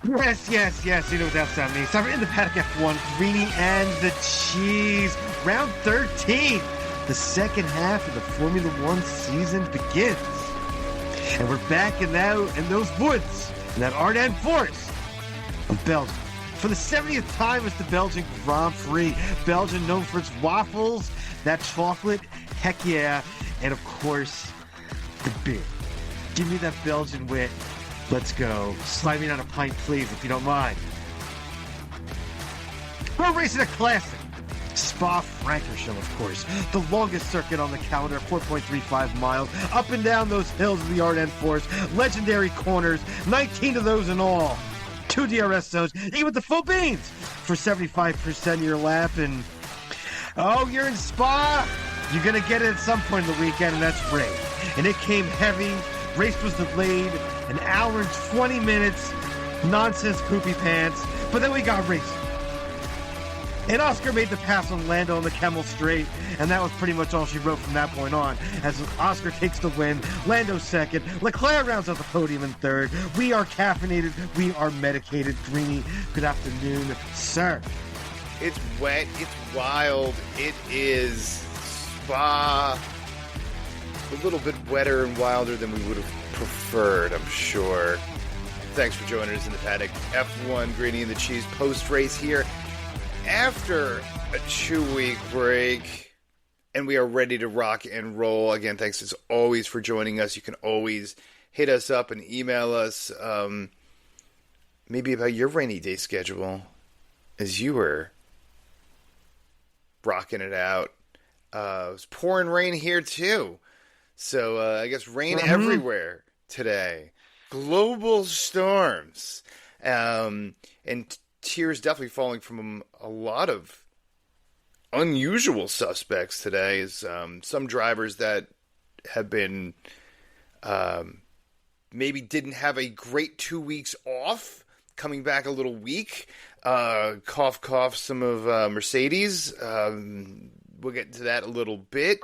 Yes. You know what that sound means. Time for In the Paddock F1, Greeny and the Cheese. Round 13. The second half of the Formula One season begins. And we're back in those woods, in that Ardennes forest of Belgium. For the 70th time, it's the Belgian Grand Prix. Belgium known for its waffles, that chocolate, heck yeah, and of course, the beer. Give me that Belgian wit. Let's go. Slide me down a pint, please, if you don't mind. We're racing a classic. Spa-Francorchamps, of course. The longest circuit on the calendar, 4.35 miles. Up and down those hills of the Ardennes Forest. Legendary corners, 19 of those in all. 2 DRS zones, even with the full beans for 75% of your lap. And, you're in Spa. You're going to get it at some point in the weekend, and that's rain. And it came heavy. Race was delayed. An hour and 20 minutes. Nonsense poopy pants. But then we got racing. And Oscar made the pass on Lando on the Camel Straight, and that was pretty much all she wrote from that point on. As Oscar takes the win, Lando second, Leclerc rounds out the podium in third. We are caffeinated, we are medicated. Greeny, good afternoon, sir. It's wet, it's wild, it is Spa. A little bit wetter and wilder than we would have preferred, I'm sure. Thanks for joining us in the Paddock F1, Greeny and the Cheese post-race here. After a 2-week break, and we are ready to rock and roll. Again, thanks as always for joining us. You can always hit us up and email us maybe about your rainy day schedule as you were rocking it out. It was pouring rain here too. So I guess rain everywhere today. Global storms. And tears definitely falling from a lot of unusual suspects today. Is some drivers that have been maybe didn't have a great 2 weeks off, coming back a little weak. Cough, cough, some of Mercedes. We'll get into that a little bit.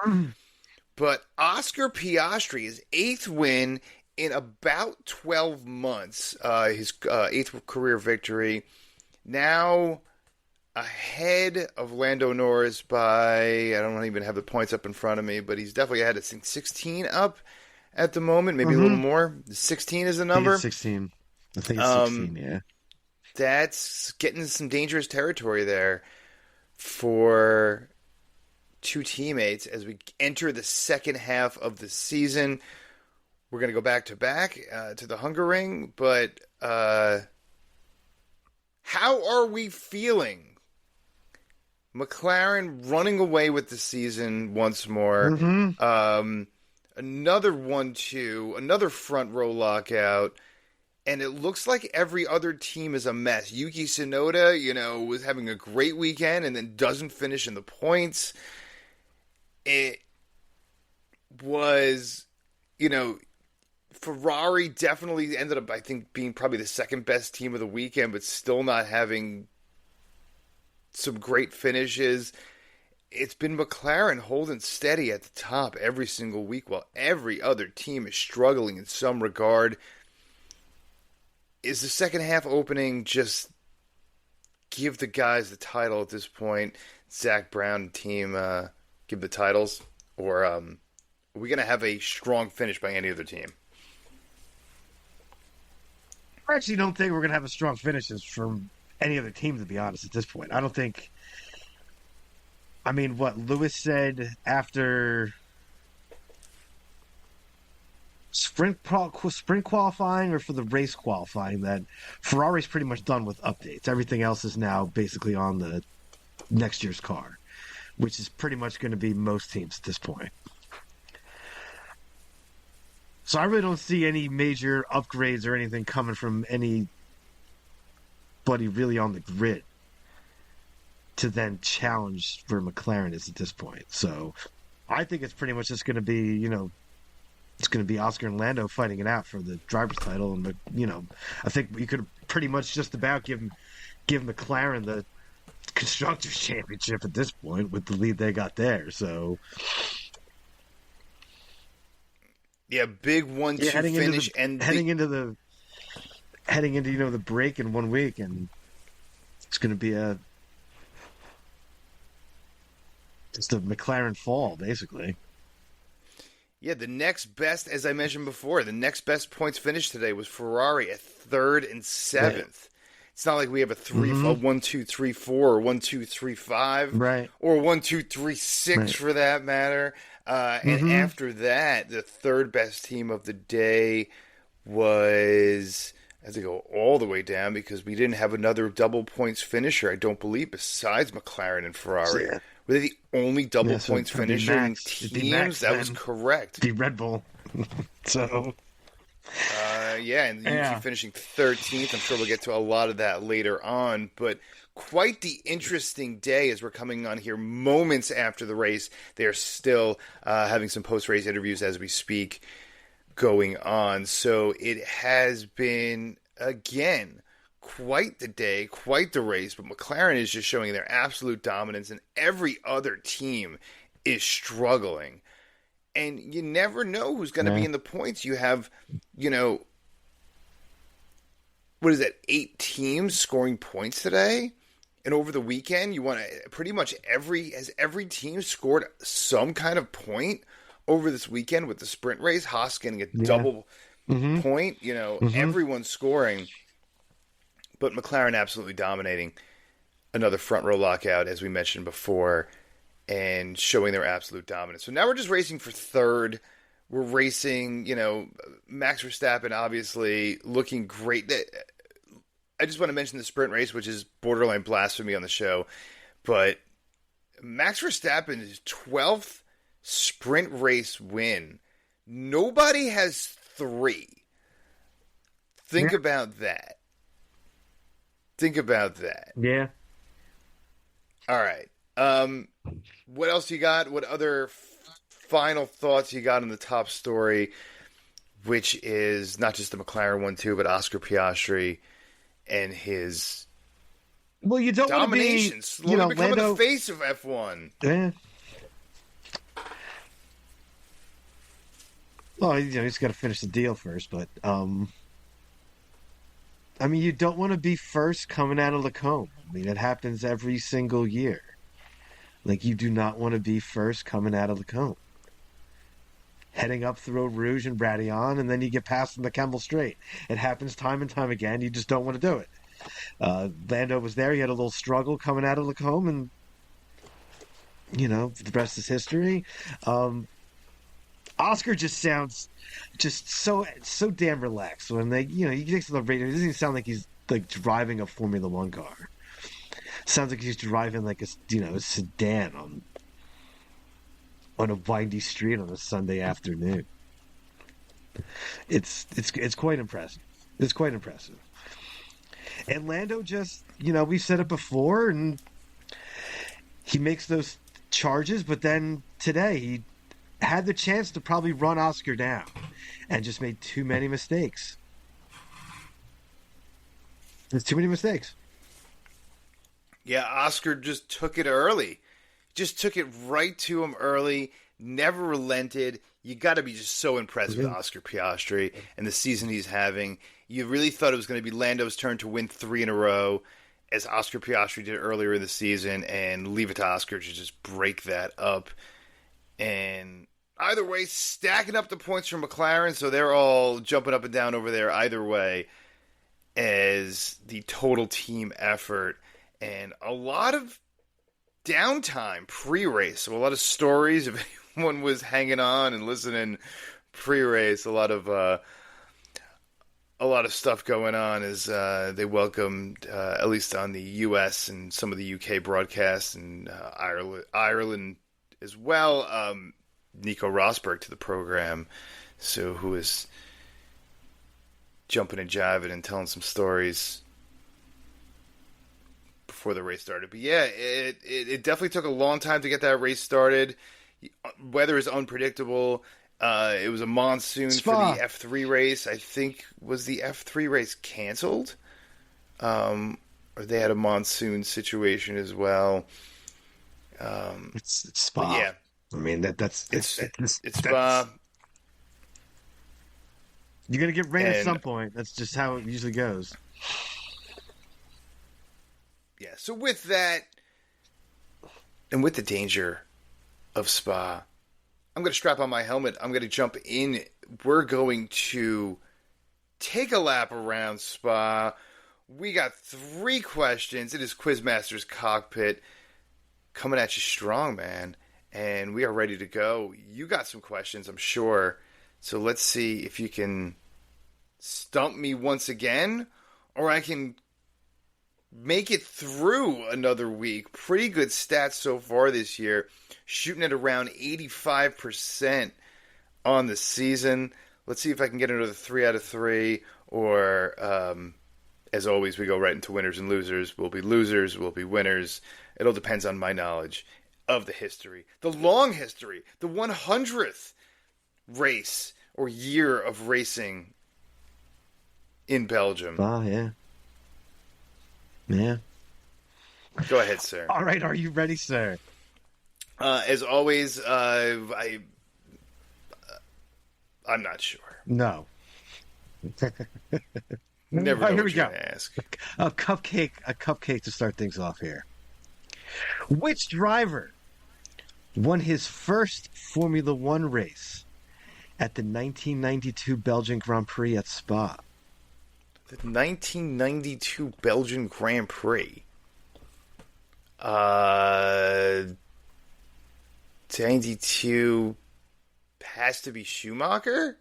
But Oscar Piastri, his 8th win in about 12 months, his 8th career victory. Now ahead of Lando Norris by, I don't even have the points up in front of me, but he's definitely ahead, I think, 16 up at the moment, maybe a little more. 16 is the number? I think it's 16, yeah. That's getting some dangerous territory there for two teammates as we enter the second half of the season. We're going to go back to back to the Hungaroring, but how are we feeling? McLaren running away with the season once more. Another 1-2, another front row lockout, and it looks like every other team is a mess. Yuki Tsunoda, was having a great weekend and then doesn't finish in the points. It was, Ferrari definitely ended up, I think, being probably the second best team of the weekend, but still not having some great finishes. It's been McLaren holding steady at the top every single week while every other team is struggling in some regard. Is the second half opening just give the guys the title at this point? Zach Brown and team give the titles? Or are we going to have a strong finish by any other team? I actually don't think we're going to have a strong finishes from any other team, to be honest, at this point. I don't think... I mean, what Lewis said after sprint qualifying or for the race qualifying that Ferrari's pretty much done with updates. Everything else is now basically on the next year's car, which is pretty much going to be most teams at this point. So I really don't see any major upgrades or anything coming from anybody really on the grid to then challenge where McLaren is at this point. So I think it's pretty much just going to be, it's going to be Oscar and Lando fighting it out for the driver's title. And, I think you could pretty much just about give McLaren the Constructors' Championship at this point with the lead they got there. So... yeah, big 1-2 finish. Heading into the heading into the break in 1 week, and it's going to be just a McLaren fall, basically. Yeah, the next best, as I mentioned before, the next best points finish today was Ferrari at 3rd and 7th. Right. It's not like we have a Mm-hmm. 1, 2, 3, 4, or 1, 2, 3, 5, Right. or 1, 2, 3, 6 Right. for that matter. And Mm-hmm. after that, the third best team of the day was, I have to go all the way down because we didn't have another double points finisher, I don't believe, besides McLaren and So, Ferrari. yeah. Were they the only double Yeah, so points it'd be finisher in Max. It'd be Max teams? That was then. correct. The Red Bull. So, Yeah, and Yuki yeah. finishing 13th. I'm sure we'll get to a lot of that later on, but quite the interesting day as we're coming on here moments after the race. They're still having some post-race interviews as we speak going on. So it has been, again, quite the day, quite the race, but McLaren is just showing their absolute dominance, and every other team is struggling. And you never know who's going to be Yeah. in the points. You have, what is that, 8 teams scoring points today? And over the weekend, you want to pretty much has every team scored some kind of point over this weekend with the sprint race. Haas getting a Yeah. double Mm-hmm. point, Mm-hmm. everyone's scoring. But McLaren absolutely dominating. Another front row lockout, as we mentioned before, and showing their absolute dominance. So now we're just racing for third. We're racing, Max Verstappen obviously looking great. I just want to mention the sprint race, which is borderline blasphemy on the show. But Max Verstappen's 12th sprint race win. Nobody has 3. Think Yeah. about that. Think about that. Yeah. All right. What else you got? What other final thoughts you got on the top story, which is not just the McLaren one too, but Oscar Piastri and his Well, you don't want to be, domination, slowly becoming Lando. the face of F1. Yeah. Well, he's got to finish the deal first, but I mean, you don't want to be first coming out of Lacombe. I mean, it happens every single year. Like, you do not want to be first coming out of Lacombe. Heading up through Eau Rouge and Bradion, and then you get past in the Kemmel Straight. It happens time and time again. You just don't want to do it. Lando was there. He had a little struggle coming out of Lacombe, and, the rest is history. Oscar just sounds just so damn relaxed when he gets to the radio. It doesn't even sound like he's like driving a Formula One car. Sounds like he's driving like a sedan on a windy street on a Sunday afternoon. It's quite impressive. It's quite impressive. And Lando just, we've said it before, and he makes those charges, but then today he had the chance to probably run Oscar down and just made too many mistakes. There's too many mistakes. Yeah, Oscar just took it early. Just took it right to him early, never relented. You got to be just so impressed with Oscar Piastri and the season he's having. You really thought it was going to be Lando's turn to win 3 in a row, as Oscar Piastri did earlier in the season, and leave it to Oscar to just break that up. And either way, stacking up the points for McLaren, so they're all jumping up and down over there either way as the total team effort. And a lot of downtime pre-race. So a lot of stories, if anyone was hanging on and listening pre-race, a lot of stuff going on as they welcomed, at least on the US and some of the UK broadcasts, and Ireland as well, Nico Rosberg to the program, so who was jumping and jiving and telling some stories before the race started. But yeah, it definitely took a long time to get that race started. Weather is unpredictable. It was a monsoon Spa. for the F3 race. I think, was the F3 race canceled? Or they had a monsoon situation as well. It's Spa. Yeah. I mean, it's It's Spa. You're going to get rain at And some point. That's just how it usually goes. yeah, so with that, and with the danger of Spa, I'm going to strap on my helmet. I'm going to jump in. We're going to take a lap around Spa. We got 3 questions. It is Quizmaster's Cockpit coming at you strong, man. And we are ready to go. You got some questions, I'm sure. So let's see if you can stump me once again, or I can make it through another week. Pretty good stats so far this year. Shooting at around 85% on the season. Let's see if I can get another 3 out of 3, or as always, we go right into winners and losers. We'll be losers, we'll be winners. It all depends on my knowledge of the history. The long history. The 100th race or year of racing in Belgium. Oh, yeah. Yeah. Go ahead, sir. All right, are you ready, sir? As always, I'm not sure. No. Never know Here what we you're go. going to ask. A cupcake to start things off here. Which driver won his first Formula One race at the 1992 Belgian Grand Prix at Spa? The 1992 Belgian Grand Prix. 92 has to be Schumacher?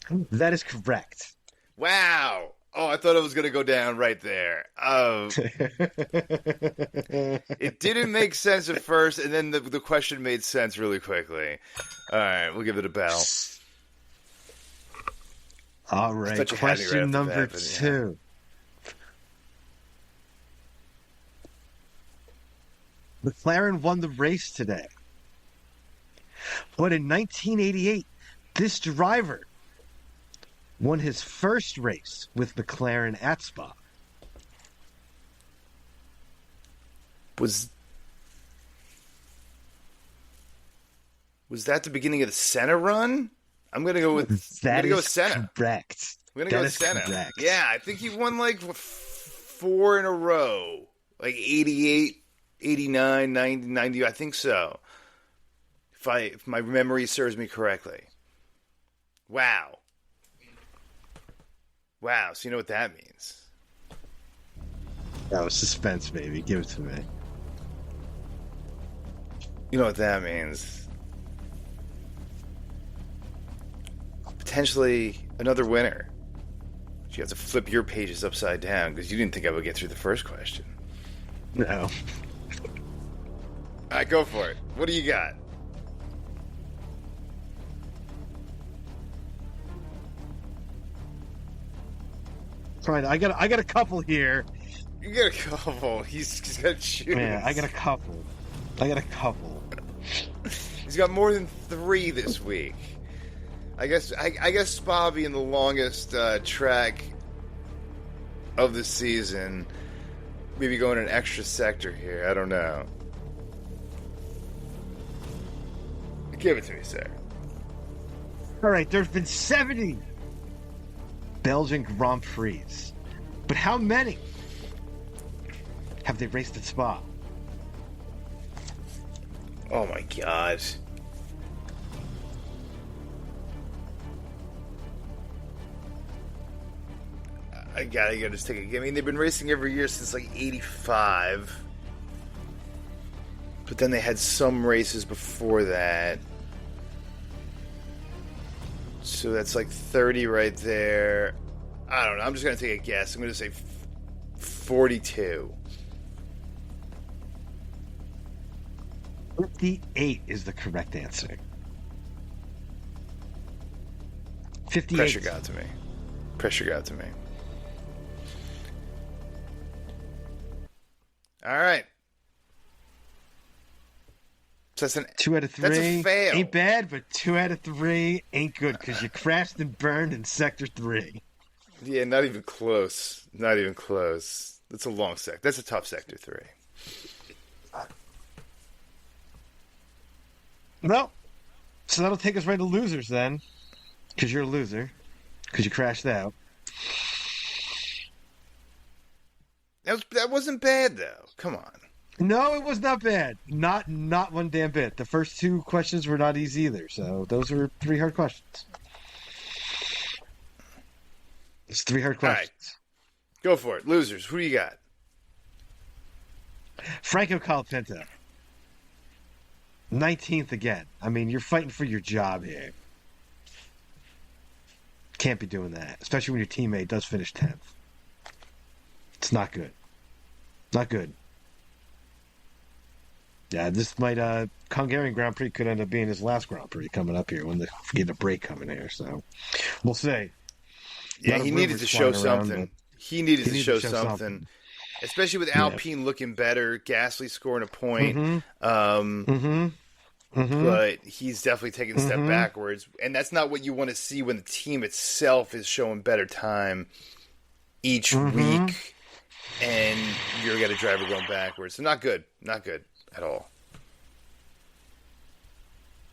That is correct. Wow. Oh, I thought it was going to go down right there. It didn't make sense at first, and then the question made sense really quickly. All right, we'll give it a bell. All right, question number 2. McLaren won the race today. But in 1988, this driver won his first race with McLaren at Spa. Was that the beginning of the Senna run? I'm gonna go with Senna. Correct. I'm gonna go with Senna. Correct. Yeah, I think he won like 4 in a row, like 88, 89, 90. I think so. If my memory serves me correctly. Wow. So you know what that means? That was suspense, baby. Give it to me. You know what that means? Potentially another winner. You have to flip your pages upside down because you didn't think I would get through the first question. No. All right, go for it. What do you got? Right, I got a couple here. You got a couple. He's got to choose. Yeah, I got a couple. He's got more than 3 this week. I guess Spa being the longest track of the season, maybe going an extra sector here. I don't know. Give it to me, sir. All right, there's been 70 Belgian Grand Prix, but how many have they raced at Spa? Oh my God. I gotta just take a. I mean, they've been racing every year since like '85, but then they had some races before that. So that's like 30 right there. I don't know. I'm just gonna take a guess. I'm gonna say 42. 58 is the correct answer. 58. Pressure got to me. All right. So that's 2 out of 3. That's a fail. Ain't bad, but 2 out of 3 ain't good because you crashed and burned in Sector 3. Yeah, not even close. That's a long sector. That's a tough Sector 3. No. So that'll take us right to losers then, because you're a loser. because you crashed out. That wasn't bad, though. Come on. No, it was not bad. Not one damn bit. The first 2 questions were not easy either. So those were 3 hard questions. It's 3 hard questions. Right. Go for it. Losers, who do you got? Franco Colapinto. 19th again. I mean, you're fighting for your job here. Can't be doing that, especially when your teammate does finish 10th. It's not good. Not good. Yeah, this might Hungarian Grand Prix could end up being his last Grand Prix coming up here when they get a break coming here. So we'll see. Yeah, he needed to show something. He needed to show something, especially with Alpine looking better. Gasly scoring a point, but he's definitely taking a step backwards, and that's not what you want to see when the team itself is showing better time each week, and you're got a driver going backwards. So not good at all.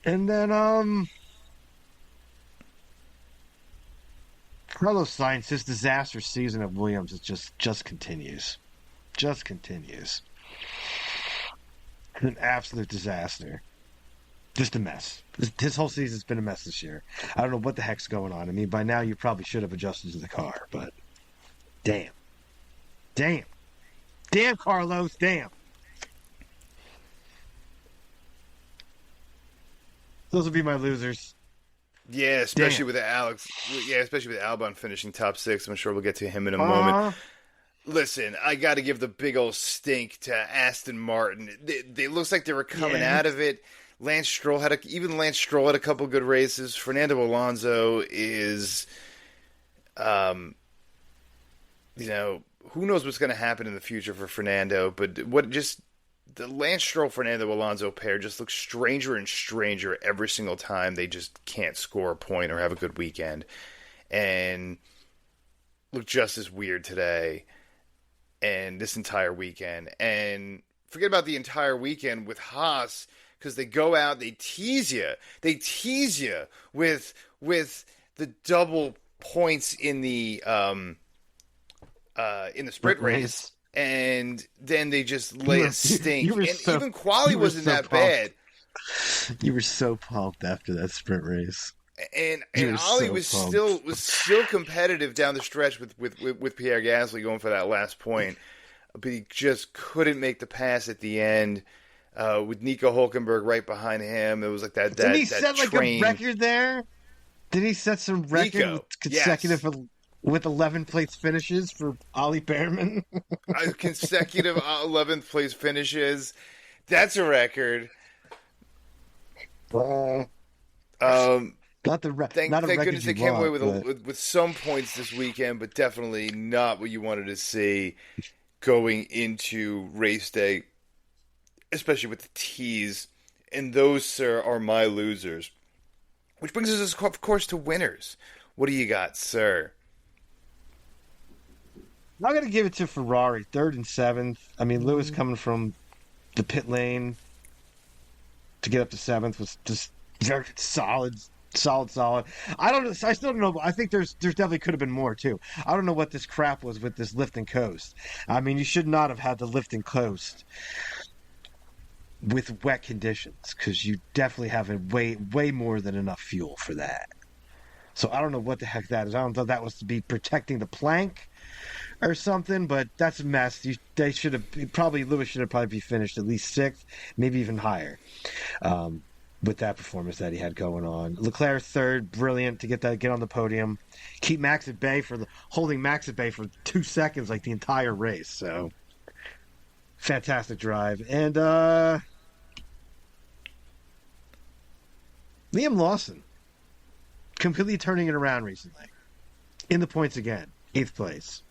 And then Carlos Sainz, his disaster season at Williams, just continues. Just continues. An absolute disaster. Just a mess. His whole season's been a mess this year. I don't know what the heck's going on. I mean, by now you probably should have adjusted to the car, but damn. Damn, Carlos, damn. Those would be my losers. Yeah, especially with Alex. Yeah, especially with Albon finishing top 6. I'm sure we'll get to him in a moment. Listen, I got to give the big old stink to Aston Martin. They looks like they were coming out of it. Lance Stroll had a couple good races. Fernando Alonso is, who knows what's going to happen in the future for Fernando? But the Lance Stroll Fernando Alonso pair just looks stranger and stranger every single time. They just can't score a point or have a good weekend, and look just as weird today. And this entire weekend, and forget about the entire weekend with Haas, because they go out, they tease you with the double points in the sprint race, and then they just lay a stink. And even quali wasn't that bad. You were so pumped after that sprint race. And Ollie was still competitive down the stretch with Pierre Gasly going for that last point, but he just couldn't make the pass at the end. With Nico Hulkenberg right behind him, it was like that. Did he set like a record there? Did he set some record consecutive with 11th place finishes for Ollie Behrman? Consecutive 11th place finishes. That's a record. Thank goodness they came away with some points this weekend, but definitely not what you wanted to see going into race day, especially with the tease. And those, sir, are my losers. Which brings us, of course, to winners. What do you got, sir? I'm going to give it to Ferrari, 3rd and 7th. I mean, Lewis coming from the pit lane to get up to 7th was just very solid. I still don't know. I think there's definitely could have been more too. I don't know what this crap was with this lift and coast. I mean, you should not have had the lift and coast with wet conditions, because you definitely have way more than enough fuel for that. So I don't know what the heck that is. I don't know if that was to be protecting the plank or something, but that's a mess. Lewis should have probably finished at least 6th, maybe even higher. With that performance that he had going on. Leclerc 3rd, brilliant to get on the podium. Holding Max at bay for 2 seconds like the entire race. So fantastic drive. And Liam Lawson completely turning it around recently. In the points again. 8th place.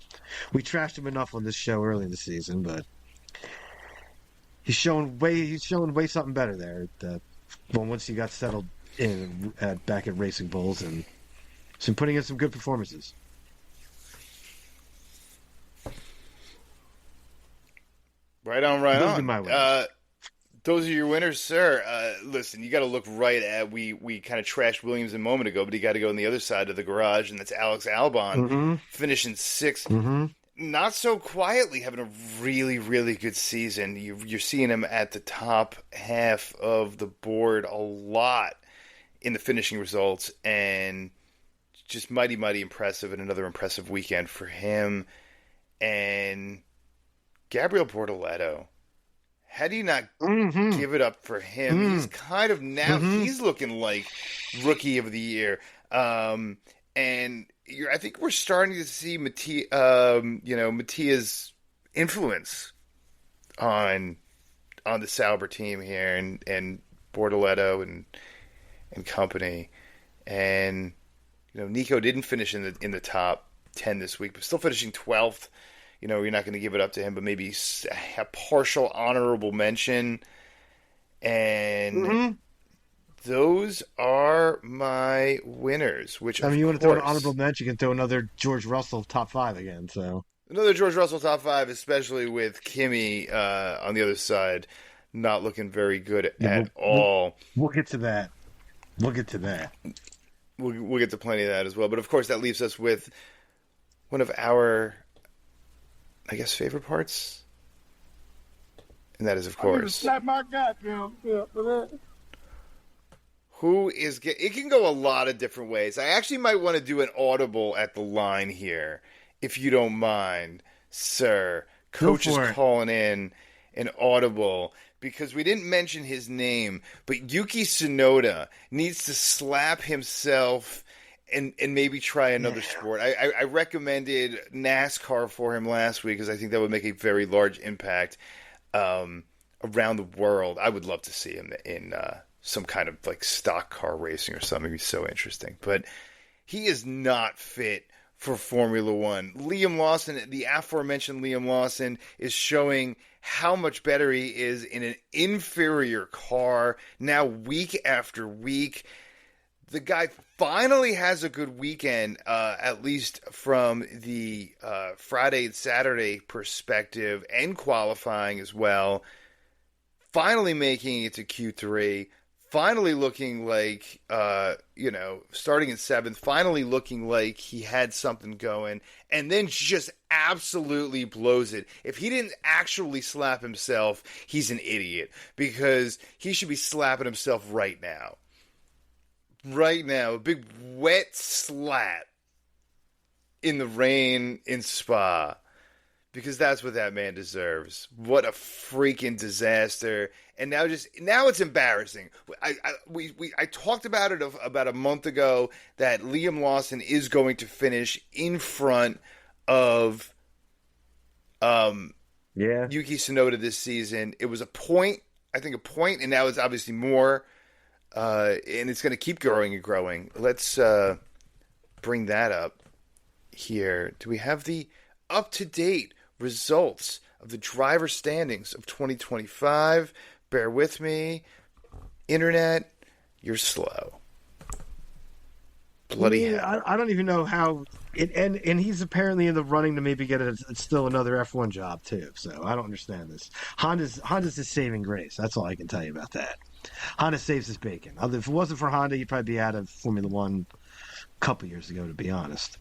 We trashed him enough on this show early in the season, but he's showing way something better there. Once he got settled in back at Racing Bulls, and been putting in some good performances. Right on. Those are my winners. Those are your winners, sir. Listen, you got to look right at we kind of trashed Williams a moment ago, but you got to go on the other side of the garage, and that's Alex Albon finishing sixth. Not so quietly, having a really, really good season. You're seeing him at the top half of the board a lot in the finishing results, and just mighty, mighty impressive, and another impressive weekend for him. And Gabriel Bortoleto. How do you not give it up for him? He's kind of now he's looking like rookie of the year, and I think we're starting to see Mattia's influence on the Sauber team here, and Bortoleto and company, and Nico didn't finish in the top 10 this week, but still finishing 12th. You're not going to give it up to him, but maybe a partial honorable mention. And those are my winners. Which, you want to throw an honorable mention, you can throw another George Russell top 5 again. So another George Russell top 5, especially with Kimi on the other side, not looking very good at all. We'll get to that. We'll get to plenty of that as well. But of course, that leaves us with one of our, I guess, favorite parts, and that is, of course, slap my goddamn for that. Who is it can go a lot of different ways. I actually might want to do an audible at the line here, if you don't mind, sir. Coach is calling in an audible because we didn't mention his name, but Yuki Tsunoda needs to slap himself and maybe try another sport. I recommended NASCAR for him last week because I think that would make a very large impact around the world. I would love to see him in some kind of like stock car racing or something. It'd be so interesting. But he is not fit for Formula One. Liam Lawson, the aforementioned Liam Lawson, is showing how much better he is in an inferior car now week after week. The guy finally has a good weekend, at least from the Friday and Saturday perspective, and qualifying as well. Finally making it to Q3. Finally looking like, starting in 7th, finally looking like he had something going, and then just absolutely blows it. If he didn't actually slap himself, he's an idiot, because he should be slapping himself right now. Right now, a big wet slap in the rain in Spa, because that's what that man deserves. What a freaking disaster! And now it's embarrassing. I talked about it about a month ago that Liam Lawson is going to finish in front of Yuki Tsunoda this season. It was a point, and now it's obviously more. And it's going to keep growing and growing. Let's bring that up here. Do we have the up-to-date results of the driver standings of 2025? Bear with me. Internet, you're slow. Bloody hell. I don't even know how it, and he's apparently in the running to maybe get still another F1 job too. So I don't understand this. Honda's his saving grace. That's all I can tell you about that. Honda saves his bacon. If it wasn't for Honda, he'd probably be out of Formula One a couple years ago, to be honest.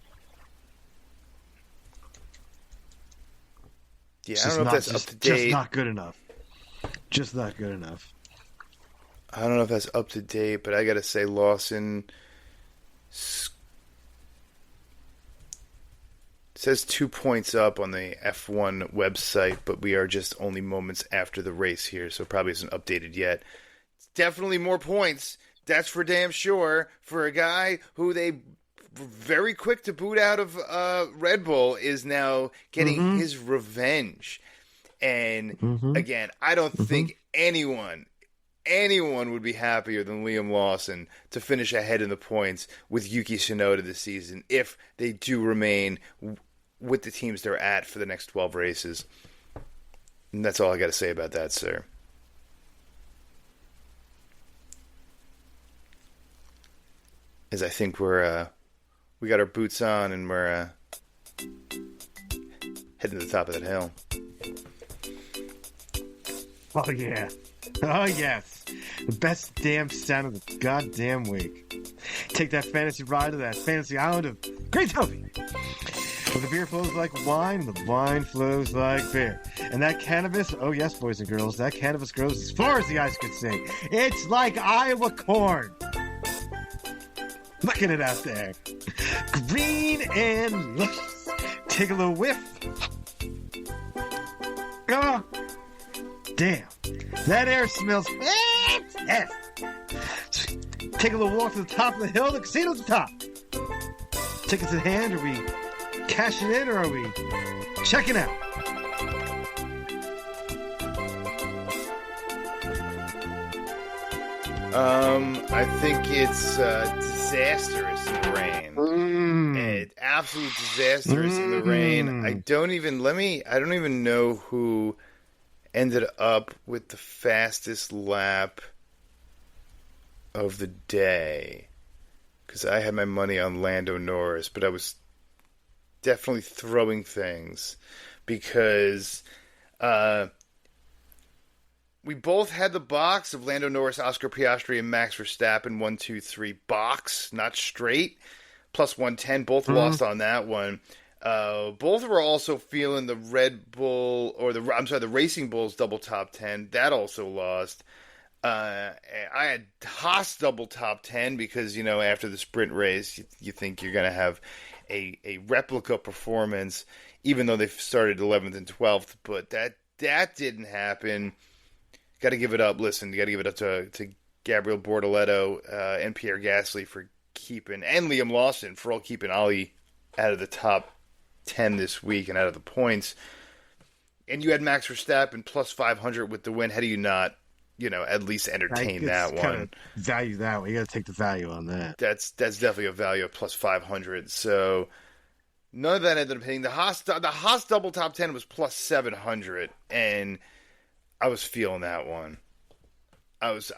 Yeah, I don't know if that's up to date. Just not good enough. Just not good enough. I don't know if that's up to date, but I got to say Lawson says 2 points up on the F1 website, but we are just only moments after the race here, so probably isn't updated yet. Definitely more points. That's for damn sure. For a guy who they were very quick to boot out of Red Bull is now getting his revenge. And again, I don't think anyone would be happier than Liam Lawson to finish ahead in the points with Yuki Tsunoda this season if they do remain with the teams they're at for the next 12 races. And that's all I got to say about that, sir. As I think we got our boots on and we're heading to the top of that hill. Oh yeah, Oh, yes. The best damn sound of the goddamn week. Take that fantasy ride to that fantasy island of great Toby. Where the beer flows like wine, the wine flows like beer. And that cannabis, oh yes, boys and girls, that cannabis grows as far as the eyes could see. It's like Iowa corn. Look at it out there. Green and luscious. Take a little whiff. Oh, damn. That air smells fantastic. Take a little walk to the top of the hill. The casino's at the top. Tickets in hand. Are we cashing in or are we checking out? I think it's disastrous in the rain. It's absolute disastrous in the rain. I don't even know who ended up with the fastest lap of the day. Because I had my money on Lando Norris, but I was definitely throwing things because we both had the box of Lando Norris, Oscar Piastri, and Max Verstappen 1, 2, 3 box, not straight, plus 110. Both lost on that one. Both were also feeling the Red Bull the Racing Bulls double top 10. That also lost. I had Haas double top 10 because after the sprint race, you think you're going to have a replica performance, even though they started 11th and 12th. But that didn't happen. Got to give it up. Listen, you got to give it up to Gabriel Bortoletto and Pierre Gasly for keeping, and Liam Lawson for all keeping Ollie out of the top 10 this week and out of the points. And you had Max Verstappen plus 500 with the win. How do you not, at least entertain that one? Value that one. You got to take the value on that. That's definitely a value of plus 500. So none of that ended up hitting. The Haas double top 10 was plus 700, and I was feeling that one. I was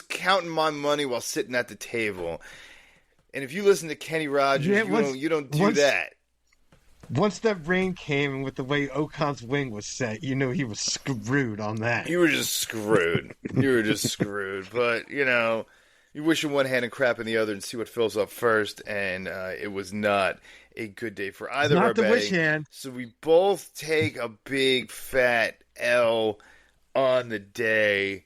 counting my money while sitting at the table. And if you listen to Kenny Rogers, you don't do that. Once that rain came and with the way Ocon's wing was set, he was screwed on that. You were just screwed. But, you wish in one hand and crap in the other and see what fills up first. And it was not a good day for either of our betting. Wish hand. So we both take a big fat L on the day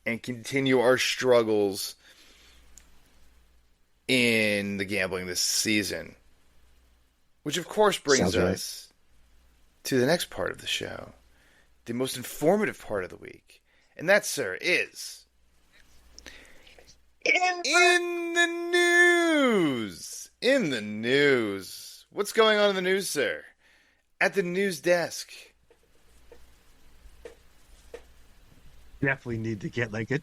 and continue our struggles in the gambling this season. Which, of course, brings us to the next part of the show. The most informative part of the week. And that, sir, is... In the news! In the news. What's going on in the news, sir? At the news desk. Definitely need to get like a...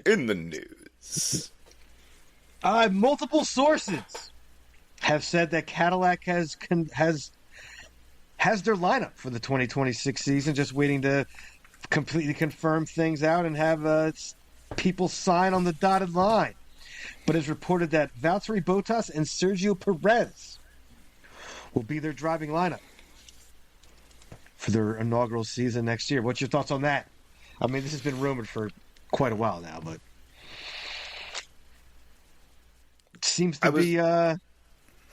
In the news. Multiple sources have said that Cadillac has their lineup for the 2026 season, just waiting to completely confirm things out and have people sign on the dotted line. But it's reported that Valtteri Bottas and Sergio Perez will be their driving lineup for their inaugural season next year. What's your thoughts on that? I mean, this has been rumored for quite a while now, but it seems to be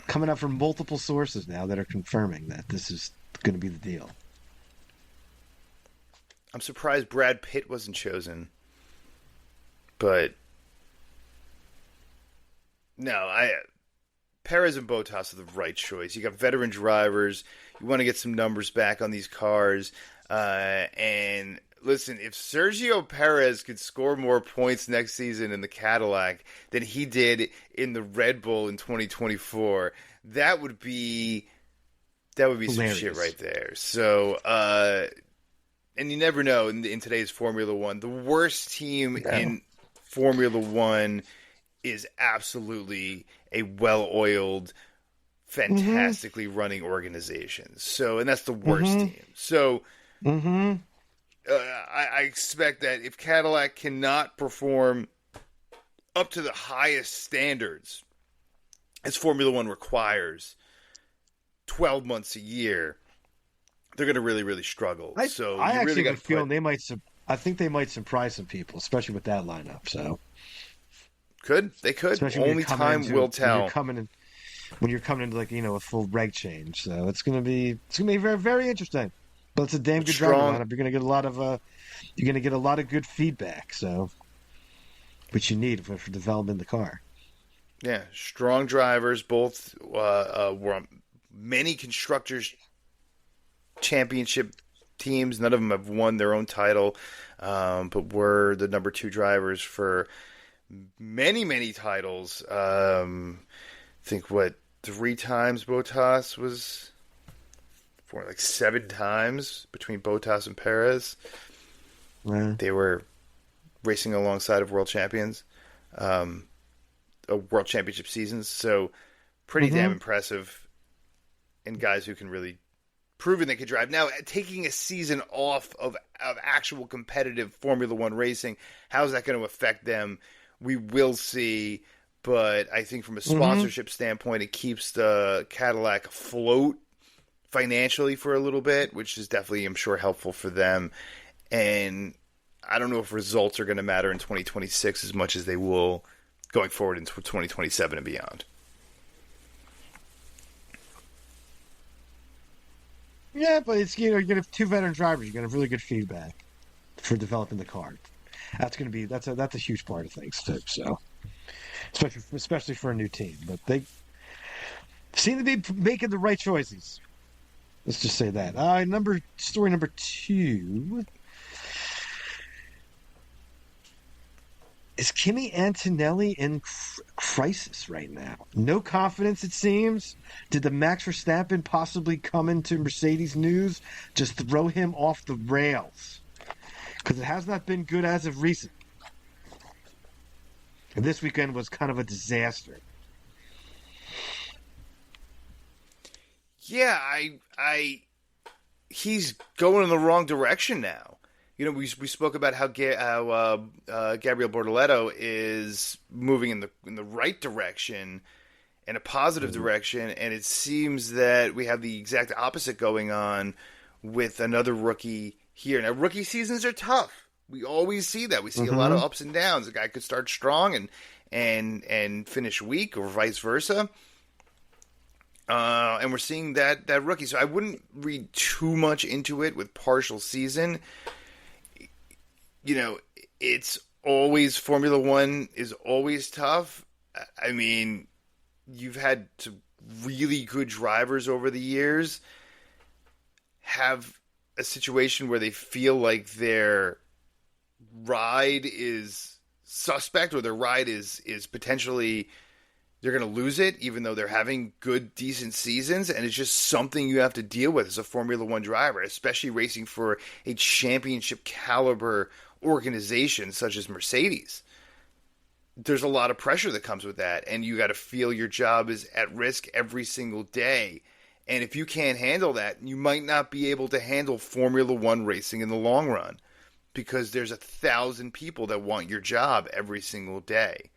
coming out from multiple sources now that are confirming that this is going to be the deal. I'm surprised Brad Pitt wasn't chosen. But no, Perez and Bottas are the right choice. You got veteran drivers. You want to get some numbers back on these cars. And listen, if Sergio Perez could score more points next season in the Cadillac than he did in the Red Bull in 2024, that would be hilarious. Some shit right there. So, and you never know in today's Formula One. The worst team in Formula One is absolutely a well-oiled, fantastically running organization. So, and that's the worst team. So, I expect that if Cadillac cannot perform up to the highest standards as Formula One requires, 12 months a year, they're going to really, really struggle. I actually really have a feeling they might. I think they might surprise some people, especially with that lineup. So they could. Especially Only time will tell. When you're coming into a full reg change, so it's gonna be very, very interesting. But it's a damn good driver lineup. You're gonna get a lot of good feedback. So, which you need for developing the car. Yeah, strong drivers. Both were on many constructors championship teams. None of them have won their own title, but were the number 2 drivers for many, many titles. I think 3 times Bottas was, for like 7 times between Bottas and Perez. Yeah. They were racing alongside of world champions, world championship seasons. So pretty damn impressive, and guys who can really proven they could drive. Now, taking a season off of actual competitive Formula One racing, how's that going to affect them? We will see. But I think from a sponsorship standpoint, it keeps the Cadillac afloat financially for a little bit, which is definitely, I'm sure, helpful for them. And I don't know if results are going to matter in 2026 as much as they will going forward into 2027 and beyond. Yeah, but it's you're going to have 2 veteran drivers. You're going to have really good feedback for developing the car. That's going to be that's a huge part of things too. So. Especially for a new team, but they seem to be making the right choices. Let's just say that. Story number 2 is Kimi Antonelli in crisis right now. No confidence, it seems. Did the Max Verstappen possibly come into Mercedes news? Just throw him off the rails, because it has not been good as of recent. And this weekend was kind of a disaster. Yeah, he's going in the wrong direction now. We spoke about how Gabriel Bortoleto is moving in the right direction, in a positive direction, and it seems that we have the exact opposite going on with another rookie here. Now, rookie seasons are tough. We always see that. We see a lot of ups and downs. A guy could start strong and finish weak, or vice versa. And we're seeing that rookie. So I wouldn't read too much into it with partial season. It's always, Formula One is always tough. I mean, you've had some really good drivers over the years have a situation where they feel like their ride is suspect, or their ride is potentially, they're going to lose it, even though they're having good, decent seasons. And it's just something you have to deal with as a Formula One driver, especially racing for a championship caliber organization such as Mercedes. There's a lot of pressure that comes with that, and you got to feel your job is at risk every single day. And if you can't handle that, you might not be able to handle Formula One racing in the long run, because there's 1,000 people that want your job every single day.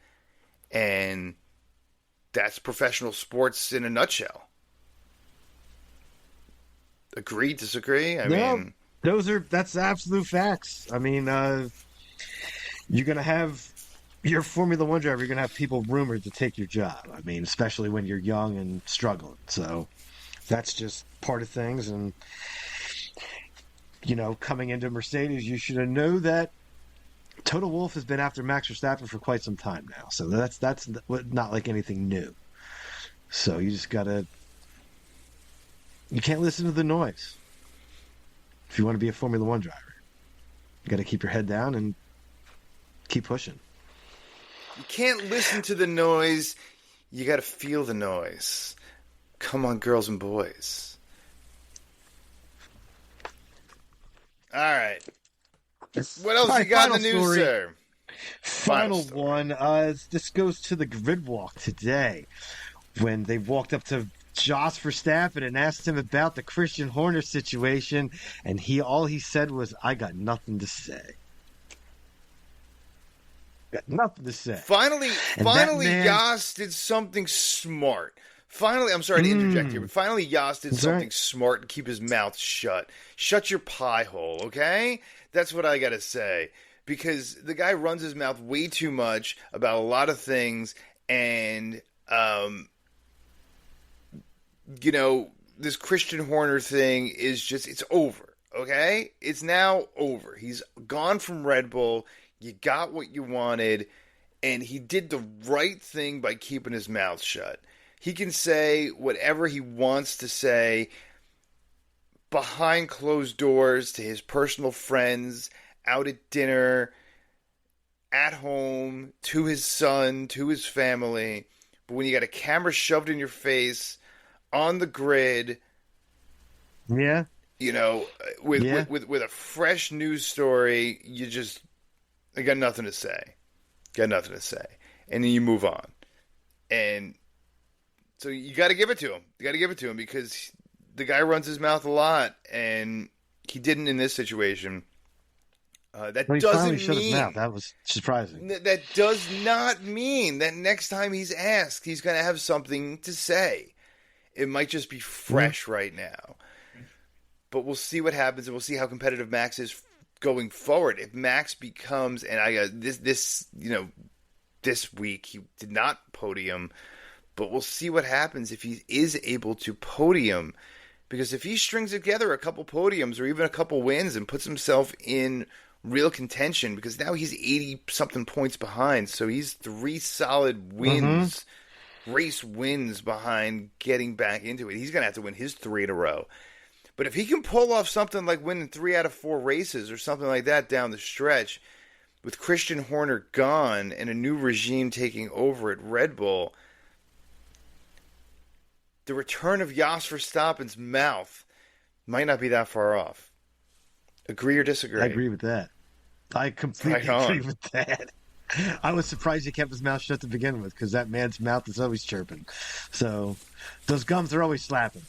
And that's professional sports in a nutshell. Agree, disagree? I mean, that's absolute facts. I mean, you're going to have your Formula One driver, you're going to have people rumored to take your job. I mean, especially when you're young and struggling. So that's just part of things. And coming into Mercedes, you should know that Toto Wolff has been after Max Verstappen for quite some time now. So that's not like anything new. So you just you can't listen to the noise if you want to be a Formula One driver. You got to keep your head down and keep pushing. You can't listen to the noise. You got to feel the noise. Come on, girls and boys. All right. What else you got in the news, sir? Final one. This goes to the grid walk today, when they walked up to Jos Verstappen and asked him about the Christian Horner situation, and all he said was, "I got nothing to say." Got nothing to say. Finally, Jos did something smart. Finally, I'm sorry to interject here, but finally Yas did That's something right. smart and keep his mouth shut. Shut your pie hole, okay? That's what I gotta say. Because the guy runs his mouth way too much about a lot of things, and, this Christian Horner thing is just, it's over, okay? It's now over. He's gone from Red Bull. You got what you wanted, and he did the right thing by keeping his mouth shut. He can say whatever he wants to say behind closed doors to his personal friends, out at dinner, at home, to his son, to his family. But when you got a camera shoved in your face on the grid, Yeah. with a fresh news story, I got nothing to say. And then you move on. And so you got to give it to him. Because the guy runs his mouth a lot, and he didn't in this situation. That Well, he doesn't finally shut his mean mouth. That was surprising. that does not mean that next time he's asked, he's going to have something to say. It might just be fresh right now. But we'll see what happens, and we'll see how competitive Max is going forward. If Max becomes, and I got this week he did not podium. But we'll see what happens if he is able to podium. Because if he strings together a couple podiums or even a couple wins and puts himself in real contention, because now he's 80-something points behind. So he's 3 solid wins, race wins behind getting back into it. He's going to have to win his 3 in a row. But if he can pull off something like winning 3 out of 4 races or something like that down the stretch, with Christian Horner gone and a new regime taking over at Red Bull, the return of Jos Verstappen's mouth might not be that far off. Agree or disagree? I agree with that. I completely agree with that. I was surprised he kept his mouth shut to begin with, because that man's mouth is always chirping. So those gums are always slapping.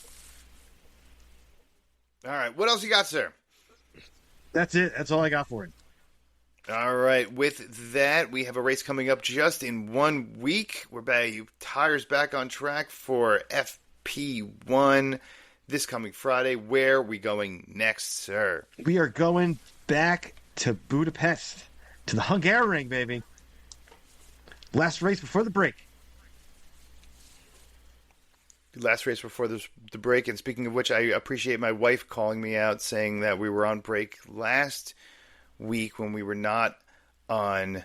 All right. What else you got, sir? That's it. That's all I got for it. All right. With that, we have a race coming up just in 1 week. We're back. Tires back on track for FP1 this coming Friday. Where are we going next, sir? We are going back to Budapest, to the Hungary, baby. Last race before the break. Last race before the break. And speaking of which, I appreciate my wife calling me out, saying that we were on break last week when we were not on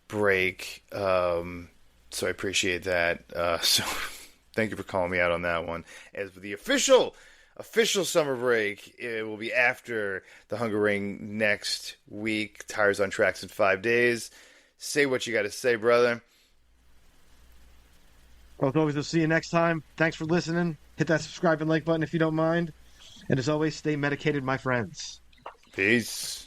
break. So I appreciate that. So thank you for calling me out on that one. As for the official summer break, it will be after the Hungaroring next week. Tires on tracks in 5 days. Say what you got to say, brother. Well, as always, we'll see you next time. Thanks for listening. Hit that subscribe and like button if you don't mind. And as always, stay medicated, my friends. Peace.